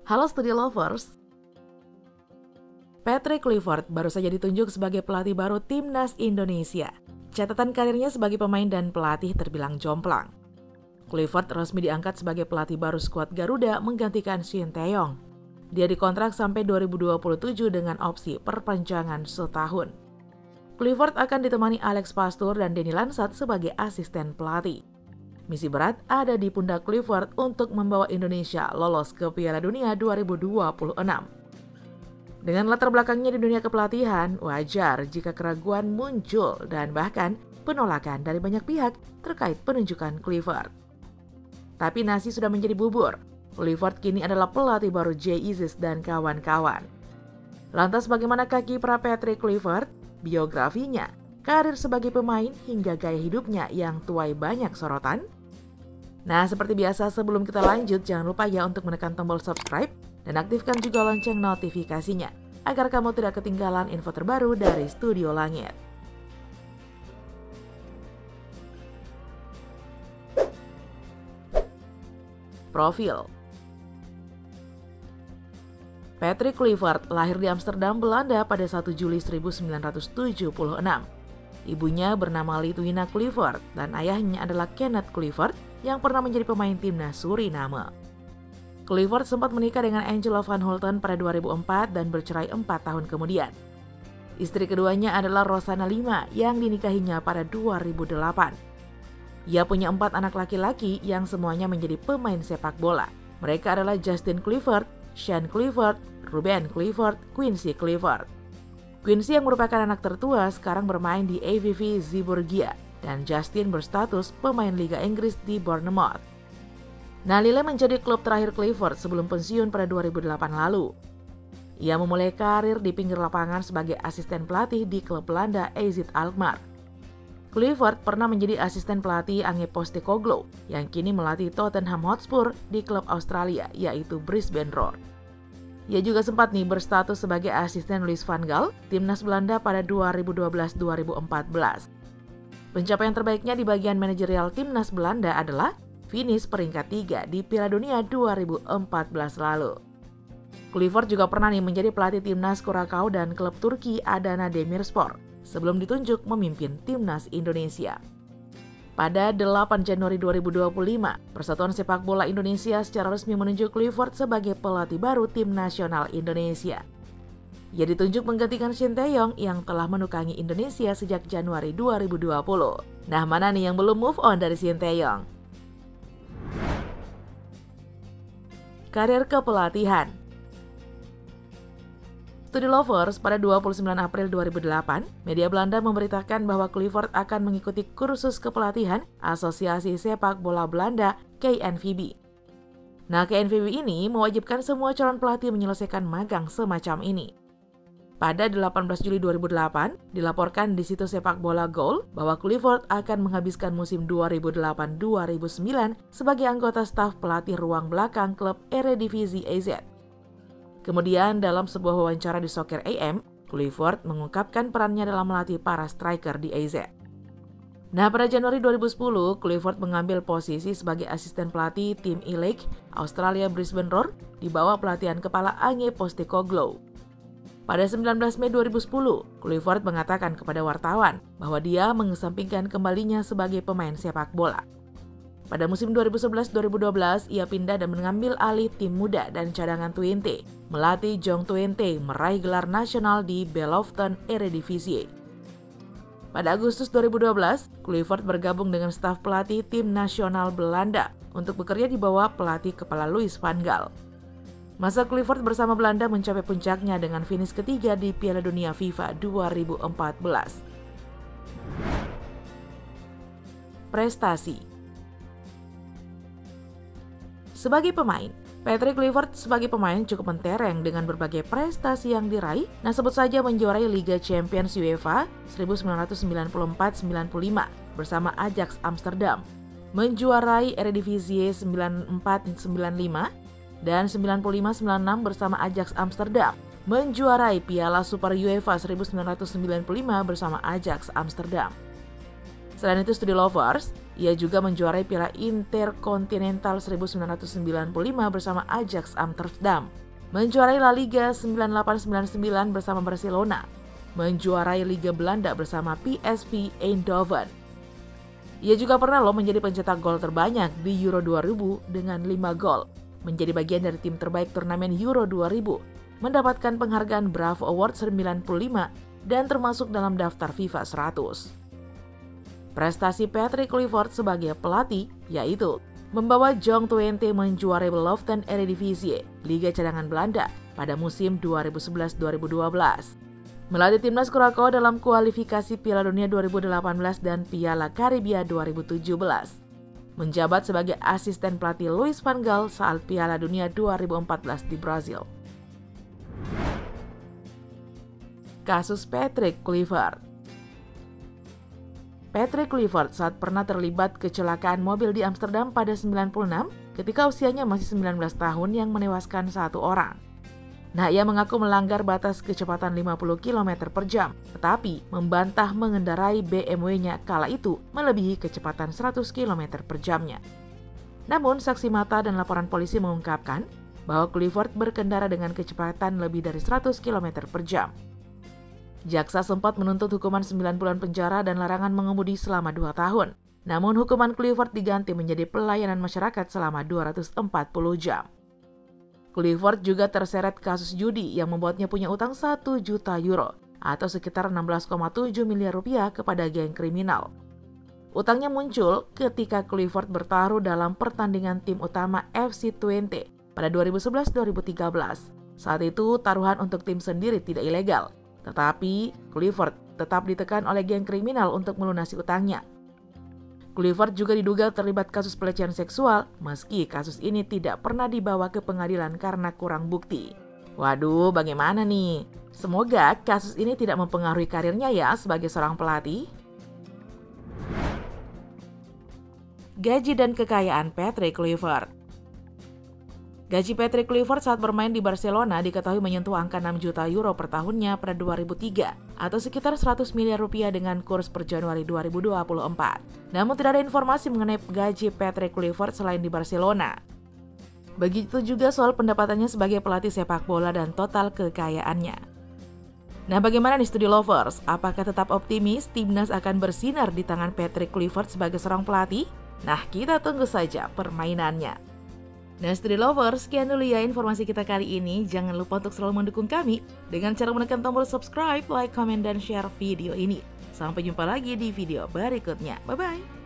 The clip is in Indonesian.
Halo Studio Lovers. Patrick Kluivert baru saja ditunjuk sebagai pelatih baru Timnas Indonesia. Catatan karirnya sebagai pemain dan pelatih terbilang jomplang. Kluivert resmi diangkat sebagai pelatih baru skuad Garuda menggantikan Shin Tae-yong. Dia dikontrak sampai 2027 dengan opsi perpanjangan setahun. Kluivert akan ditemani Alex Pastoor dan Denny Lansat sebagai asisten pelatih. Misi berat ada di pundak Kluivert untuk membawa Indonesia lolos ke Piala Dunia 2026. Dengan latar belakangnya di dunia kepelatihan, wajar jika keraguan muncul dan bahkan penolakan dari banyak pihak terkait penunjukan Kluivert. Tapi nasi sudah menjadi bubur. Kluivert kini adalah pelatih baru Jay Isis dan kawan-kawan. Lantas bagaimana kiprah Patrick Kluivert? Biografinya, karir sebagai pemain hingga gaya hidupnya yang tuai banyak sorotan? Nah, seperti biasa sebelum kita lanjut, jangan lupa ya untuk menekan tombol subscribe dan aktifkan juga lonceng notifikasinya agar kamu tidak ketinggalan info terbaru dari Studio Langit. Profil. Patrick Kluivert lahir di Amsterdam, Belanda pada 1 Juli 1976. Ibunya bernama Litwina Kluivert dan ayahnya adalah Kenneth Kluivert yang pernah menjadi pemain timnas Suriname. Kluivert sempat menikah dengan Angela van Hulten pada 2004 dan bercerai 4 tahun kemudian. Istri keduanya adalah Rosana Lima yang dinikahinya pada 2008. Ia punya 4 anak laki-laki yang semuanya menjadi pemain sepak bola. Mereka adalah Justin Kluivert, Sean Kluivert, Ruben Kluivert, Quincy Kluivert. Quincy yang merupakan anak tertua sekarang bermain di AVV Zeebrugge dan Justin berstatus pemain Liga Inggris di Bournemouth. Nah, Lille menjadi klub terakhir Kluivert sebelum pensiun pada 2008 lalu. Ia memulai karir di pinggir lapangan sebagai asisten pelatih di klub Belanda AZ Alkmaar. Kluivert pernah menjadi asisten pelatih Ange Postecoglou yang kini melatih Tottenham Hotspur di klub Australia yaitu Brisbane Roar. Ia juga sempat berstatus sebagai asisten Louis van Gaal, timnas Belanda pada 2012-2014. Pencapaian terbaiknya di bagian manajerial timnas Belanda adalah finish peringkat 3 di Piala Dunia 2014 lalu. Kluivert juga pernah menjadi pelatih timnas Curaçao dan klub Turki Adana Demirspor sebelum ditunjuk memimpin timnas Indonesia. Pada 8 Januari 2025, Persatuan Sepak Bola Indonesia secara resmi menunjuk Kluivert sebagai pelatih baru tim nasional Indonesia. Ia ditunjuk menggantikan Shin Tae-yong yang telah menukangi Indonesia sejak Januari 2020. Nah, mana nih yang belum move on dari Shin Tae-yong? Karir kepelatihan. Studio Lovers, pada 29 April 2008, media Belanda memberitakan bahwa Kluivert akan mengikuti kursus kepelatihan Asosiasi Sepak Bola Belanda KNVB. Nah, KNVB ini mewajibkan semua calon pelatih menyelesaikan magang semacam ini. Pada 18 Juli 2008, dilaporkan di situs sepak bola Goal bahwa Kluivert akan menghabiskan musim 2008-2009 sebagai anggota staf pelatih ruang belakang klub Eredivisie AZ. Kemudian dalam sebuah wawancara di Soccer AM, Kluivert mengungkapkan perannya dalam melatih para striker di AZ. Nah, pada Januari 2010, Kluivert mengambil posisi sebagai asisten pelatih tim E-League Australia Brisbane Roar di bawah pelatihan kepala Ange Postecoglou. Pada 19 Mei 2010, Kluivert mengatakan kepada wartawan bahwa dia mengesampingkan kembalinya sebagai pemain sepak bola. Pada musim 2011-2012, ia pindah dan mengambil alih tim muda dan cadangan Twente, melatih Jong Twente meraih gelar nasional di Belofton Eredivisie. Pada Agustus 2012, Kluivert bergabung dengan staf pelatih tim nasional Belanda untuk bekerja di bawah pelatih kepala Louis van Gaal. Masa Kluivert bersama Belanda mencapai puncaknya dengan finish ketiga di Piala Dunia FIFA 2014. Prestasi. Sebagai pemain, Patrick Kluivert sebagai pemain cukup mentereng dengan berbagai prestasi yang diraih. Nah, sebut saja menjuarai Liga Champions UEFA 1994-95 bersama Ajax Amsterdam, menjuarai Eredivisie 94-95 dan 95-96 bersama Ajax Amsterdam, menjuarai Piala Super UEFA 1995 bersama Ajax Amsterdam. Selain itu, Studio Lovers, Ia juga menjuarai Piala Intercontinental 1995 bersama Ajax Amsterdam, menjuarai La Liga 9899 bersama Barcelona, menjuarai Liga Belanda bersama PSV Eindhoven. Ia juga pernah menjadi pencetak gol terbanyak di Euro 2000 dengan 5 gol, menjadi bagian dari tim terbaik turnamen Euro 2000, mendapatkan penghargaan Bravo Award 95 dan termasuk dalam daftar FIFA 100. Prestasi Patrick Kluivert sebagai pelatih yaitu membawa Jong Twente menjuarai Beloften Eredivisie, Liga Cadangan Belanda pada musim 2011-2012. Melatih timnas Curaçao dalam kualifikasi Piala Dunia 2018 dan Piala Karibia 2017. Menjabat sebagai asisten pelatih Louis van Gaal saat Piala Dunia 2014 di Brazil. Kasus Patrick Kluivert. Patrick Kluivert saat pernah terlibat kecelakaan mobil di Amsterdam pada 96 ketika usianya masih 19 tahun yang menewaskan 1 orang. Nah, ia mengaku melanggar batas kecepatan 50 km per jam, tetapi membantah mengendarai BMW-nya kala itu melebihi kecepatan 100 km per jamnya. Namun, saksi mata dan laporan polisi mengungkapkan bahwa Kluivert berkendara dengan kecepatan lebih dari 100 km per jam. Jaksa sempat menuntut hukuman 9 bulan penjara dan larangan mengemudi selama 2 tahun. Namun hukuman Kluivert diganti menjadi pelayanan masyarakat selama 240 jam. Kluivert juga terseret kasus judi yang membuatnya punya utang 1 juta euro atau sekitar 16,7 miliar rupiah kepada geng kriminal. Utangnya muncul ketika Kluivert bertaruh dalam pertandingan tim utama FC Twente pada 2011-2013. Saat itu taruhan untuk tim sendiri tidak ilegal. Tetapi Kluivert tetap ditekan oleh geng kriminal untuk melunasi utangnya. Kluivert juga diduga terlibat kasus pelecehan seksual meski kasus ini tidak pernah dibawa ke pengadilan karena kurang bukti. Waduh, bagaimana nih? Semoga kasus ini tidak mempengaruhi karirnya ya sebagai seorang pelatih. Gaji dan kekayaan Patrick Kluivert. Gaji Patrick Kluivert saat bermain di Barcelona diketahui menyentuh angka 6 juta euro per tahunnya pada 2003 atau sekitar 100 miliar rupiah dengan kurs per Januari 2024. Namun tidak ada informasi mengenai gaji Patrick Kluivert selain di Barcelona. Begitu juga soal pendapatannya sebagai pelatih sepak bola dan total kekayaannya. Nah, bagaimana nih Studio Lovers? Apakah tetap optimis timnas akan bersinar di tangan Patrick Kluivert sebagai seorang pelatih? Nah, kita tunggu saja permainannya. Nah, Studio Lovers, sekian dulu ya informasi kita kali ini. Jangan lupa untuk selalu mendukung kami dengan cara menekan tombol subscribe, like, comment, dan share video ini. Sampai jumpa lagi di video berikutnya. Bye-bye!